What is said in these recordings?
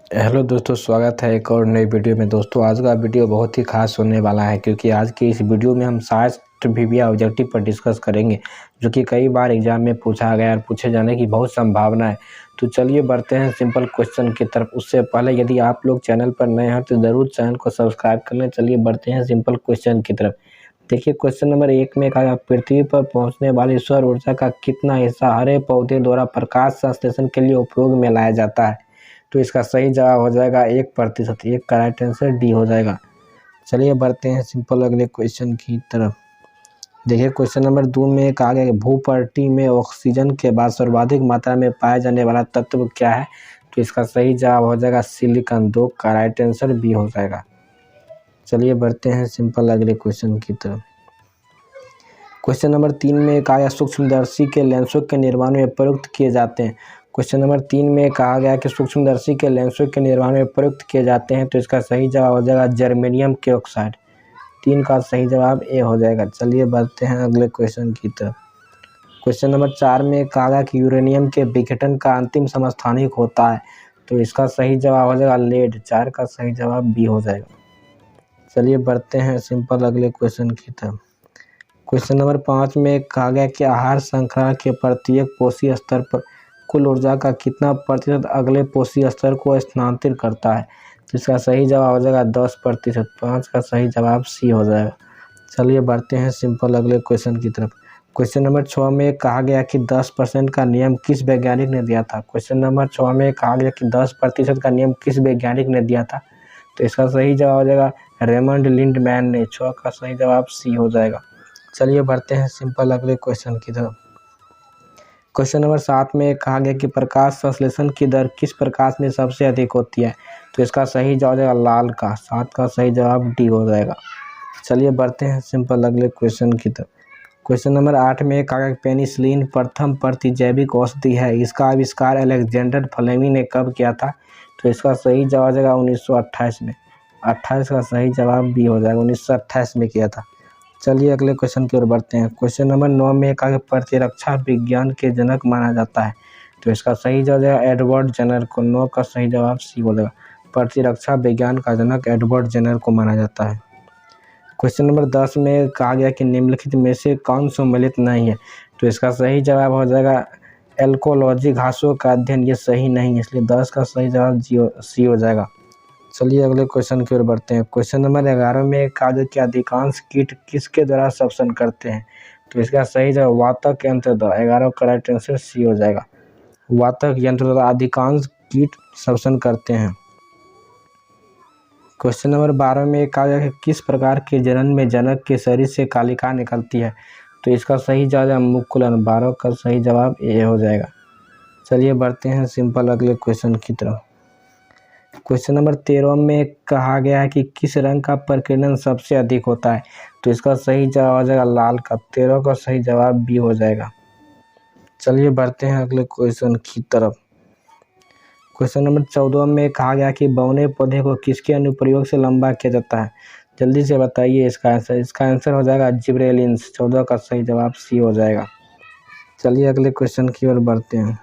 Hello दोस्तों, स्वागत है एक और नई वीडियो में। दोस्तों, आज का वीडियो बहुत ही खास होने वाला है क्योंकि आज की इस वीडियो में हम साइंस विविया ऑब्जेक्टिव पर डिस्कस करेंगे, जो कि कई बार एग्जाम में पूछा गया और पूछे जाने की बहुत संभावना है। तो चलिए बढ़ते हैं सिंपल क्वेश्चन की तरफ। उससे पहले यदि आप लोग चैनल पर नए हैं तो ज़रूर चैनल को सब्सक्राइब कर लें। चलिए बढ़ते हैं सिंपल क्वेश्चन की तरफ। देखिए, क्वेश्चन नंबर 1 में कहा, पृथ्वी पर पहुँचने वाली सौर ऊर्जा का कितना हिस्सा हरे पौधे द्वारा प्रकाश संश्लेषण के लिए उपयोग में लाया जाता है? तो इसका सही जवाब हो जाएगा 1%। एक का राइट आंसर डी हो जाएगा। चलिए बढ़ते हैं सिंपल अगले क्वेश्चन की तरफ। देखिए, क्वेश्चन नंबर 2 में कहा गया कि भूपटल में ऑक्सीजन के बाद सर्वाधिक मात्रा में पाया जाने वाला तत्व क्या है? तो इसका सही जवाब हो जाएगा सिलिकॉन। 2 का राइट आंसर बी हो जाएगा। चलिए बढ़ते हैं सिंपल अगले क्वेश्चन की तरफ। क्वेश्चन नंबर 3 में कहा गया सूक्ष्मदर्शी के लेंसों के निर्माण में प्रयुक्त किए जाते हैं। क्वेश्चन नंबर 3 में कहा गया कि सूक्ष्मदर्शी के लेंसों के निर्माण में प्रयुक्त किए जाते हैं। तो इसका सही जवाब हो जाएगा जर्मेनियम के ऑक्साइड। 3 का सही जवाब ए हो जाएगा। चलिए बढ़ते हैं अगले क्वेश्चन की तरफ। क्वेश्चन नंबर 4 में कहा गया कि यूरेनियम के विघटन का अंतिम समस्थानिक होता है। तो इसका सही जवाब हो जाएगा लेड। 4 का सही जवाब बी हो जाएगा। चलिए बढ़ते हैं सिंपल अगले क्वेश्चन की तरफ। क्वेश्चन नंबर 5 में कहा गया कि आहार श्रृंखला के प्रत्येक पोषी स्तर पर कुल ऊर्जा का कितना प्रतिशत अगले पोषी स्तर को स्थानांतरित करता है? तो इसका सही जवाब हो जाएगा 10%। 5 का सही जवाब सी हो जाएगा। चलिए बढ़ते हैं सिंपल अगले क्वेश्चन की तरफ। क्वेश्चन नंबर 6 में कहा गया कि 10% का नियम किस वैज्ञानिक ने दिया था? क्वेश्चन नंबर 6 में कहा गया कि 10% का नियम किस वैज्ञानिक ने दिया था? तो इसका सही जवाब हो जाएगा रेमंड लिंडमैन ने। 6 का सही जवाब सी हो जाएगा। चलिए बढ़ते हैं सिंपल अगले क्वेश्चन की तरफ। क्वेश्चन नंबर 7 में कहा गया कि प्रकाश संश्लेषण की दर किस प्रकाश में सबसे अधिक होती है? तो इसका सही जवाब हो जाएगा लाल का। 7 का सही जवाब डी हो जाएगा। चलिए बढ़ते हैं सिंपल अगले क्वेश्चन की तरफ। क्वेश्चन नंबर 8 में कहा गया कि पेनिसिलिन प्रथम प्रतिजैविक औषधि है। इसका आविष्कार अलेक्जेंडर फ्लेमिंग ने कब किया था? तो इसका सही जवाब हो जाएगा 1928 में। 28 का सही जवाब बी हो जाएगा। 1928 में किया था। चलिए अगले क्वेश्चन की ओर बढ़ते हैं। क्वेश्चन नंबर 9 में कहा प्रतिरक्षा विज्ञान के जनक माना जाता है। तो इसका सही जवाब है एडवर्ड जेनर को। 9 का सही जवाब सी हो जाएगा। प्रतिरक्षा विज्ञान का जनक एडवर्ड जेनर को माना जाता है। क्वेश्चन नंबर 10 में कहा गया कि निम्नलिखित में से कौन सम्मिलित नहीं है? तो इसका सही जवाब हो जाएगा एल्कोलॉजी, घासों का अध्ययन। ये सही नहीं है, इसलिए 10 का सही जवाब सी हो जाएगा। चलिए अगले क्वेश्चन की ओर बढ़ते हैं। क्वेश्चन नंबर 11 में कहा गया कि अधिकांश कीट किसके द्वारा श्वसन करते हैं? तो इसका सही जवाब वातक यंत्र द्वारा। 11 का राइट आंसर सी हो जाएगा। वातक यंत्र द्वारा अधिकांश कीट श्वसन करते हैं। क्वेश्चन नंबर 12 में कहा गया कि किस प्रकार के जनन में जनक के शरीर से कालिका निकलती है? तो इसका सही जवाब है मुकुलन। 12 का सही जवाब ए हो जाएगा। चलिए बढ़ते हैं सिंपल अगले क्वेश्चन की तरफ। क्वेश्चन नंबर 13 में कहा गया है कि किस रंग का प्रकीर्णन सबसे अधिक होता है? तो इसका सही जवाब हो जाएगा लाल का। 13 का सही जवाब बी हो जाएगा। चलिए बढ़ते हैं अगले क्वेश्चन की तरफ। क्वेश्चन नंबर 14 में कहा गया कि बौने पौधे को किसके अनुप्रयोग से लंबा किया जाता है? जल्दी से बताइए इसका आंसर। इसका आंसर हो जाएगा जिब्रेलिन्स। 14 का सही जवाब सी हो जाएगा। चलिए अगले क्वेश्चन की ओर बढ़ते हैं।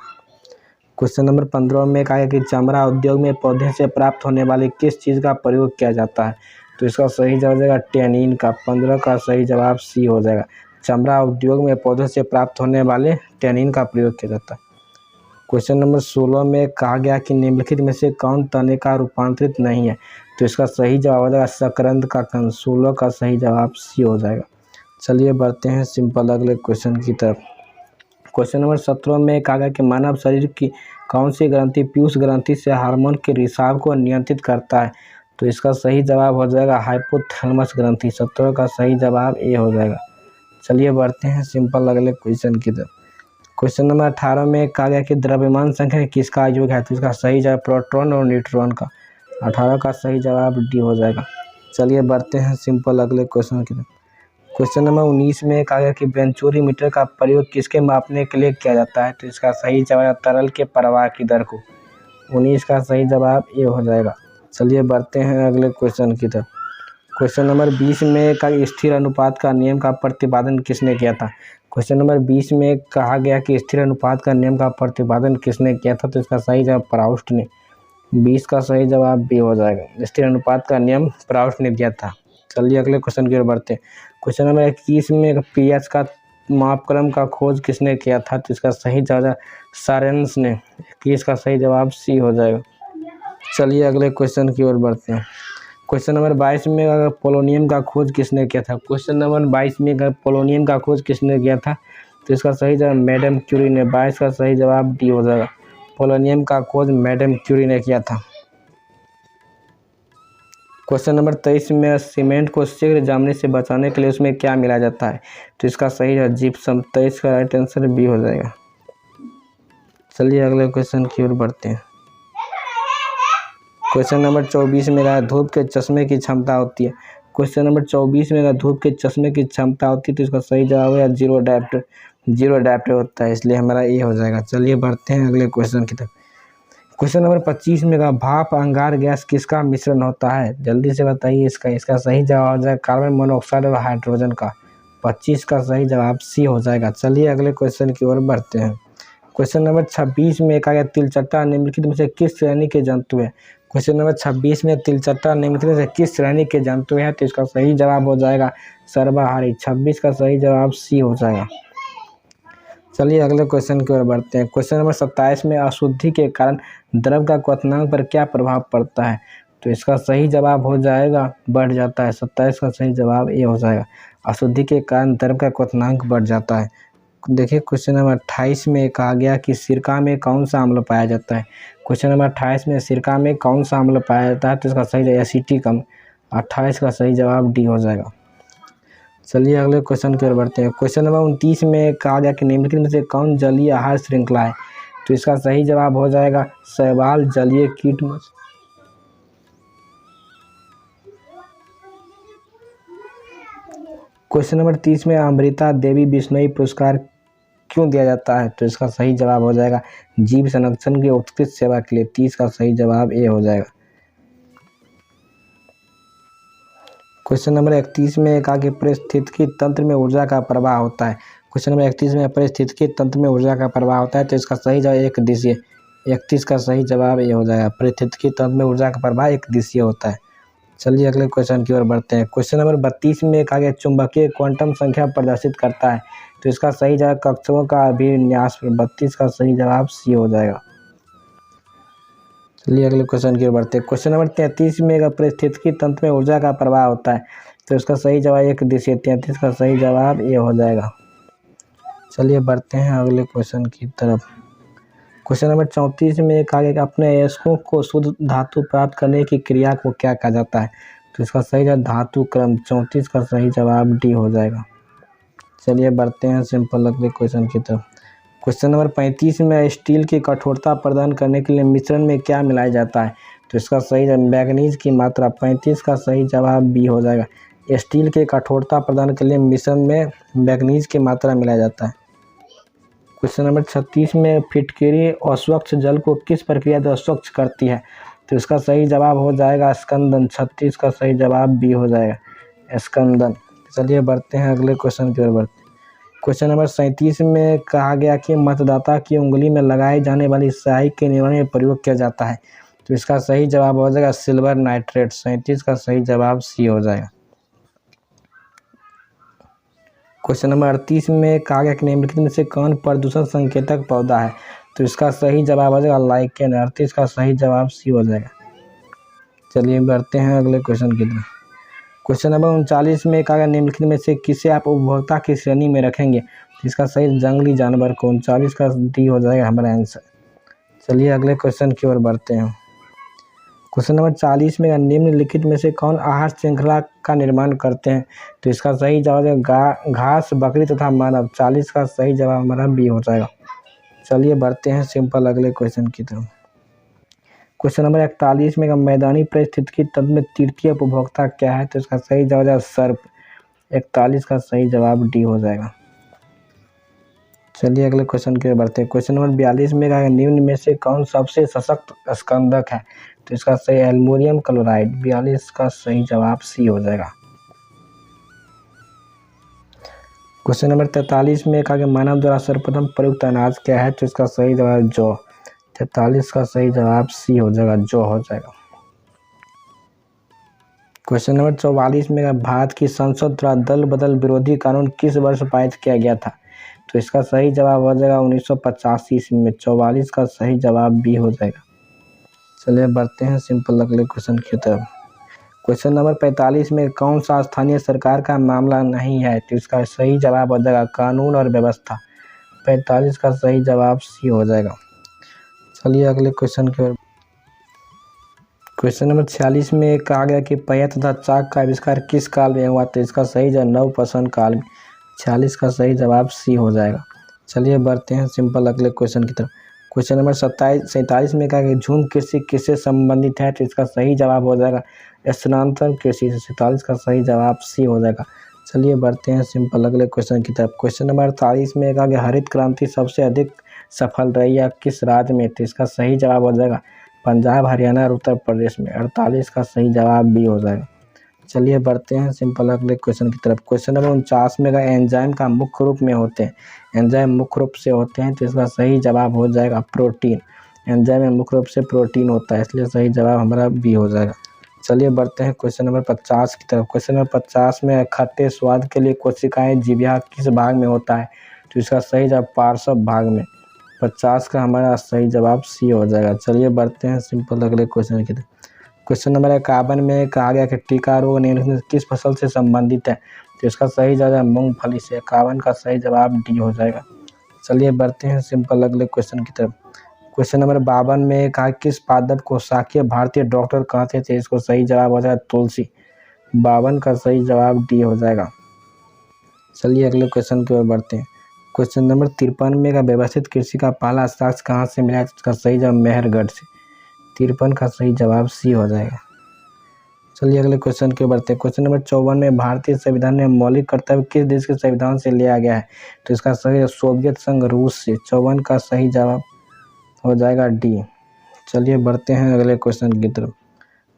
क्वेश्चन नंबर 15 में कहा गया कि चमड़ा उद्योग में पौधे से प्राप्त होने वाली किस चीज़ का प्रयोग किया जाता है? तो इसका सही जवाब हो जाएगा टेनिन का। 15 का सही जवाब सी हो जाएगा। चमड़ा उद्योग में पौधे से प्राप्त होने वाले टेनिन का प्रयोग किया जाता है। क्वेश्चन नंबर 16 में कहा गया कि निम्नलिखित में से कौन तने का रूपांतरित नहीं है? तो इसका सही जवाब हो जाएगा शकरंद का कण। 16 का सही जवाब सी हो जाएगा। चलिए बढ़ते हैं सिंपल अगले क्वेश्चन की तरफ। क्वेश्चन नंबर 17 में कहा गया कि मानव शरीर की कौन सी ग्रंथि पीयूष ग्रंथि से हार्मोन के रिसाव को नियंत्रित करता है? तो इसका सही जवाब हो जाएगा हाइपोथैलेमस ग्रंथि। 17 का सही जवाब ए हो जाएगा। चलिए बढ़ते हैं सिंपल अगले क्वेश्चन की तरफ। क्वेश्चन नंबर 18 में कहा गया कि द्रव्यमान संख्या किसका योग है? तो इसका सही जवाब प्रोटॉन और न्यूट्रॉन का। 18 का सही जवाब डी हो जाएगा। चलिए बढ़ते हैं सिंपल अगले क्वेश्चन की तरफ। क्वेश्चन नंबर 19 में कहा गया कि वेंचुरीमीटर का प्रयोग किसके मापने के लिए किया जाता है? तो इसका सही जवाब तरल के प्रवाह की दर को। 19 का सही जवाब ए हो जाएगा। चलिए बढ़ते हैं अगले क्वेश्चन की तरफ। क्वेश्चन नंबर 20 में कहा स्थिर अनुपात का नियम का प्रतिपादन किसने किया था? क्वेश्चन नंबर 20 में कहा गया कि स्थिर अनुपात का नियम का प्रतिपादन किसने किया था? तो इसका सही जवाब प्राउस्ट ने। 20 का सही जवाब बी हो जाएगा। स्थिर अनुपात का नियम प्राउड ने दिया था। चलिए अगले क्वेश्चन की ओर बढ़ते हैं। क्वेश्चन नंबर 21 में पीएच का मापक्रम का खोज किसने किया था? तो इसका सही जवाब सारेंस ने। 21 का सही जवाब सी हो जाएगा। चलिए अगले क्वेश्चन की ओर बढ़ते हैं। क्वेश्चन नंबर 22 में अगर पोलोनियम का खोज किसने किया था? क्वेश्चन नंबर 22 में अगर पोलोनियम का खोज किसने किया था? तो इसका सही जवाब मैडम क्यूरी ने। 22 का सही जवाब डी हो जाएगा। पोलोनियम का खोज मैडम क्यूरी ने किया था। क्वेश्चन नंबर 23 में सीमेंट को शीघ्र जमने से बचाने के लिए उसमें क्या मिलाया जाता है? तो इसका सही जवाब जिप्सम। 23 का राइट आंसर बी हो जाएगा। चलिए अगले क्वेश्चन की ओर बढ़ते हैं। क्वेश्चन नंबर 24 में अगर धूप के चश्मे की क्षमता होती है। क्वेश्चन नंबर 24 में अगर धूप के चश्मे की क्षमता होती है तो इसका सही जवाब है जीरो डायप्टर होता है, इसलिए हमारा ए हो जाएगा। चलिए बढ़ते हैं अगले क्वेश्चन की तरफ। क्वेश्चन नंबर 25 में अगर भाप अंगार गैस किसका मिश्रण होता है? जल्दी से बताइए इसका सही जवाब हो जाएगा कार्बन मोनोऑक्साइड और हाइड्रोजन का। 25 का सही जवाब सी हो जाएगा। चलिए अगले क्वेश्चन की ओर बढ़ते हैं। क्वेश्चन नंबर 26 में कहा गया तिलचट्टा निम्नलिखित में से किस श्रेणी के जंतु है? क्वेश्चन नंबर 26 में तिलचट्टा निम्नलिखित में से किस श्रेणी के जंतु है? तो इसका सही जवाब हो जाएगा सर्वाहारी। 26 का सही जवाब सी हो जाएगा। चलिए अगले क्वेश्चन की ओर बढ़ते हैं। क्वेश्चन नंबर 27 में अशुद्धि के कारण द्रव का क्वथनांक पर क्या प्रभाव पड़ता है? तो इसका सही जवाब हो जाएगा बढ़ जाता है। 27 का सही जवाब ए हो जाएगा। अशुद्धि के कारण द्रव का क्वथनांक बढ़ जाता है। देखिए क्वेश्चन नंबर 28 में कहा गया कि सिरका में कौन सा अम्ल पाया जाता है? क्वेश्चन नंबर 28 में सिरका में कौन सा अम्ल पाया जाता है? तो इसका सही जवाब एसिटिक अम्ल। 28 का सही जवाब डी हो जाएगा। चलिए अगले क्वेश्चन की ओर बढ़ते हैं। क्वेश्चन नंबर 29 में कहा गया कि निम्नलिखित में से कौन जलीय आहार श्रृंखला है? तो इसका सही जवाब हो जाएगा शैवाल, जलीय कीट, मछली। क्वेश्चन नंबर 30 में अमृता देवी बिश्नोई पुरस्कार क्यों दिया जाता है? तो इसका सही जवाब हो जाएगा जीव संरक्षण की उत्कृष्ट सेवा के लिए। 30 का सही जवाब ए हो जाएगा। क्वेश्चन नंबर 31 में कहा कि पारिस्थितिकी तंत्र में ऊर्जा का प्रवाह होता है। क्वेश्चन नंबर 31 में पारिस्थितिकी तंत्र में ऊर्जा का प्रवाह होता है, तो इसका सही जवाब एक दिशीय। 31 का सही जवाब ये हो जाएगा। पारिस्थितिकी तंत्र में ऊर्जा का प्रवाह एक दिशीय होता है। चलिए अगले क्वेश्चन की ओर बढ़ते हैं। क्वेश्चन नंबर 32 में कहा गया चुंबकीय क्वांटम संख्या प्रदर्शित करता है, तो इसका सही जवाब कक्षों का अभिन्यास। 32 का सही जवाब सी हो जाएगा। चलिए अगले क्वेश्चन की ओर बढ़ते हैं। क्वेश्चन नंबर 33 में अगर पारिस्थितिकी तंत्र में ऊर्जा का प्रवाह होता है, तो इसका सही जवाब एक दिशीय। 33 का सही जवाब ये हो जाएगा। चलिए बढ़ते हैं अगले क्वेश्चन की तरफ। क्वेश्चन नंबर 34 में कहा गया कि अपने अयस्कों को शुद्ध धातु प्राप्त करने की क्रिया को क्या कहा जाता है? तो इसका सही जवाब धातु क्रम। 34 का सही जवाब डी हो जाएगा। चलिए बढ़ते हैं सिंपल अगले क्वेश्चन की तरफ। क्वेश्चन नंबर 35 में स्टील की कठोरता प्रदान करने के लिए मिश्रण में क्या मिलाया जाता है? तो इसका सही जवाब मैग्नीज की मात्रा। 35 का सही जवाब बी हो जाएगा। स्टील की कठोरता प्रदान के लिए मिश्रण में मैग्नीज की मात्रा मिलाया जाता है। क्वेश्चन नंबर 36 में फिटकरी अस्वच्छ जल को किस प्रक्रिया द्वारा स्वच्छ करती है? तो इसका सही जवाब हो जाएगा स्कंदन। 36 का सही जवाब बी हो जाएगा स्कंदन। चलिए बढ़ते हैं अगले क्वेश्चन की ओर बढ़ते हैं। क्वेश्चन नंबर 37 में कहा गया कि मतदाता की उंगली में लगाई जाने वाली स्याही के निर्माण में प्रयोग किया जाता है, तो इसका सही जवाब हो जाएगा सिल्वर नाइट्रेट। 37 का सही जवाब सी हो जाएगा। क्वेश्चन नंबर 38 में कहा गया कि निम्नलिखित में से कौन प्रदूषण संकेतक पौधा है? तो इसका सही जवाब हो जाएगा लाइकेन। 38 का सही जवाब सी हो जाएगा। चलिए बढ़ते हैं अगले क्वेश्चन की तरफ। क्वेश्चन नंबर 39 में कहा गया निम्नलिखित में से किसे आप उपभोक्ता की श्रेणी में रखेंगे? इसका सही जंगली जानवर को। 39 का डी हो जाएगा हमारा आंसर। चलिए अगले क्वेश्चन की ओर बढ़ते हैं। क्वेश्चन नंबर 40 में निम्नलिखित में से कौन आहार श्रृंखला का निर्माण करते हैं? तो इसका सही जवाब है घास, बकरी तथा मानव। 40 का सही जवाब हमारा बी हो जाएगा। चलिए बढ़ते हैं सिंपल अगले क्वेश्चन की तरफ। क्वेश्चन नंबर 41 में मैदानी परिस्थितिकी तंत्र में तृतीय उपभोक्ता क्या है? तो इसका सही जवाब है सर्प। 41 का सही जवाब डी हो जाएगा। चलिए अगले क्वेश्चन की ओर बढ़ते हैं। क्वेश्चन नंबर 42 में कहा निम्न में से कौन सबसे सशक्त स्कंदक है? तो इसका सही एल्युमिनियम क्लोराइड। 42 का सही जवाब सी हो जाएगा। क्वेश्चन नंबर 43 में कहा कि मानव द्वारा सर्वप्रथम प्रयुक्त अनाज क्या है? तो इसका सही जवाब जौ। 43 का सही जवाब सी हो जाएगा, जो हो जाएगा। क्वेश्चन नंबर 44 में भारत की संसद द्वारा दल बदल विरोधी कानून किस वर्ष पारित किया गया था? तो इसका सही जवाब हो जाएगा 1985 ईस्वी में। 44 का सही जवाब बी हो जाएगा। चलिए बढ़ते हैं सिंपल अगले क्वेश्चन की तरफ। क्वेश्चन नंबर 45 में कौन सा स्थानीय सरकार का मामला नहीं है? तो इसका सही जवाब हो जाएगा कानून और व्यवस्था। 45 का सही जवाब सी हो जाएगा। चलिए अगले क्वेश्चन की ओर। क्वेश्चन नंबर 46 में कहा गया कि पहिया तथा चाक का आविष्कार किस काल में हुआ? तो इसका सही जवाब नवपाषाण काल में। 46 का सही जवाब सी हो जाएगा। चलिए बढ़ते हैं सिंपल अगले क्वेश्चन की तरफ। क्वेश्चन नंबर 47 में कहा कि झूम कृषि किससे संबंधित है? तो इसका सही जवाब हो जाएगा स्थानांतरण कृषि से। 47 का सही जवाब सी हो जाएगा। चलिए बढ़ते हैं सिंपल अगले क्वेश्चन की तरफ। क्वेश्चन नंबर 48 में कहा कि हरित क्रांति सबसे अधिक सफल रही है किस राज्य में? तो इसका सही जवाब हो जाएगा पंजाब, हरियाणा और उत्तर प्रदेश में। 48 का सही जवाब बी हो जाएगा। चलिए बढ़ते हैं सिंपल अगले क्वेश्चन की तरफ। क्वेश्चन नंबर 49 में का एंजाइम का मुख्य रूप में होते हैं। एंजाइम मुख्य रूप से होते हैं तो इसका सही जवाब हो जाएगा प्रोटीन। एंजाइम में मुख्य रूप से प्रोटीन होता है, इसलिए सही जवाब हमारा बी हो जाएगा। चलिए बढ़ते हैं क्वेश्चन नंबर 50 की तरफ। क्वेश्चन नंबर 50 में खट्टे स्वाद के लिए कोशिकाएं जीवा किस भाग में होता है? तो इसका सही जवाब पार्श्व भाग में। 50 का हमारा सही जवाब सी हो जाएगा। चलिए बढ़ते हैं सिंपल अगले क्वेश्चन की तरफ। क्वेश्चन नंबर 51 में कहा गया कि टीका रोग नियंत्रण किस फसल से संबंधित है? तो इसका सही जवाब मूंगफली से। 51 का सही जवाब डी हो जाएगा। चलिए बढ़ते हैं सिंपल अगले क्वेश्चन की तरफ। क्वेश्चन नंबर 52 में कहा किस पादप को शाक्य भारतीय डॉक्टर कहते थे? इसको सही जवाब हो जाएगा तुलसी। 52 का सही जवाब डी हो जाएगा। चलिए अगले क्वेश्चन की ओर बढ़ते हैं। क्वेश्चन नंबर 53 में का व्यवस्थित कृषि का पहला साक्ष्य कहाँ से मिला? इसका सही जवाब मेहरगढ़ से। 53 का सही जवाब सी हो जाएगा। चलिए अगले क्वेश्चन की ओर बढ़ते हैं। क्वेश्चन नंबर 54 में भारतीय संविधान में मौलिक कर्तव्य किस देश के संविधान से लिया गया है? तो इसका सही सोवियत संघ रूस से। 54 का सही जवाब हो जाएगा डी। चलिए बढ़ते हैं अगले क्वेश्चन की तरफ।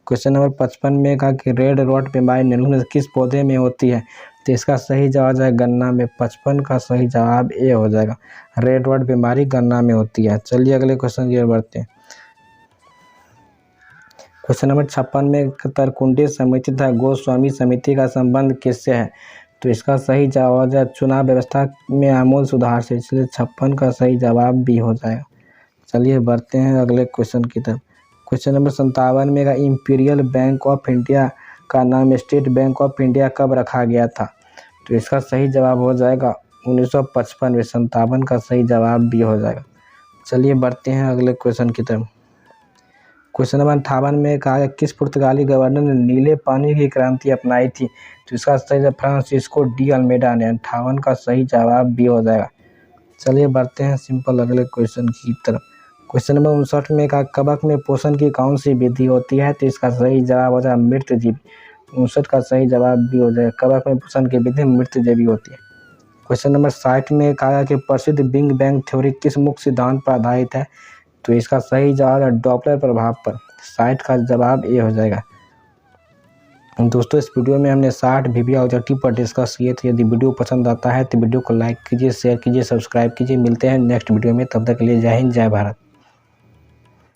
क्वेश्चन नंबर 55 में कहा कि रेड रॉट बीमारी निम्नलिखित में किस पौधे में होती है? तो इसका सही जवाब है गन्ना में। 55 का सही जवाब ए हो जाएगा। रेड रॉट बीमारी गन्ना में होती है। चलिए अगले क्वेश्चन की ओर बढ़ते हैं। क्वेश्चन नंबर 56 में तरकुंडी समिति तथा गोस्वामी समिति का संबंध किससे है? तो इसका सही जवाब है चुनाव व्यवस्था में आमूल सुधार से। इसलिए 56 का सही जवाब बी हो जाएगा। चलिए बढ़ते हैं अगले क्वेश्चन की तरफ। क्वेश्चन नंबर 57 में का इंपीरियल बैंक ऑफ इंडिया का नाम स्टेट बैंक ऑफ इंडिया कब रखा गया था? तो इसका सही जवाब हो जाएगा 1955 में। 57 का सही जवाब बी हो जाएगा। चलिए बढ़ते हैं अगले क्वेश्चन की तरफ। क्वेश्चन नंबर 58 में कहा किस पुर्तगाली गवर्नर ने नीले पानी की क्रांति अपनाई थी? तो इसका सही जवाब फ्रांसिस्को डी अल्मेडा ने। 58 का सही जवाब बी हो जाएगा। चलिए बढ़ते हैं सिंपल अगले क्वेश्चन की तरफ। क्वेश्चन नंबर 59 में कहा कवक में पोषण की कौन सी विधि होती है? तो इसका सही जवाब हो जाएगा मृतजीवी। 59 का सही जवाब भी हो जाएगा। कवक में पोषण की विधि मृतजीवी होती है। क्वेश्चन नंबर 60 में कहा कि प्रसिद्ध बिग बैंग थ्योरी किस मुख्य सिद्धांत पर आधारित है? तो इसका सही जवाब है डॉपलर प्रभाव पर। 60 का जवाब ए हो जाएगा। दोस्तों इस वीडियो में हमने 60 वीवीआई ऑब्जेक्टिव पर डिस्कस किए थे। यदि वीडियो पसंद आता है तो वीडियो को लाइक कीजिए, शेयर कीजिए, सब्सक्राइब कीजिए। मिलते हैं नेक्स्ट वीडियो में, तब तक के लिए जय हिंद, जय भारत।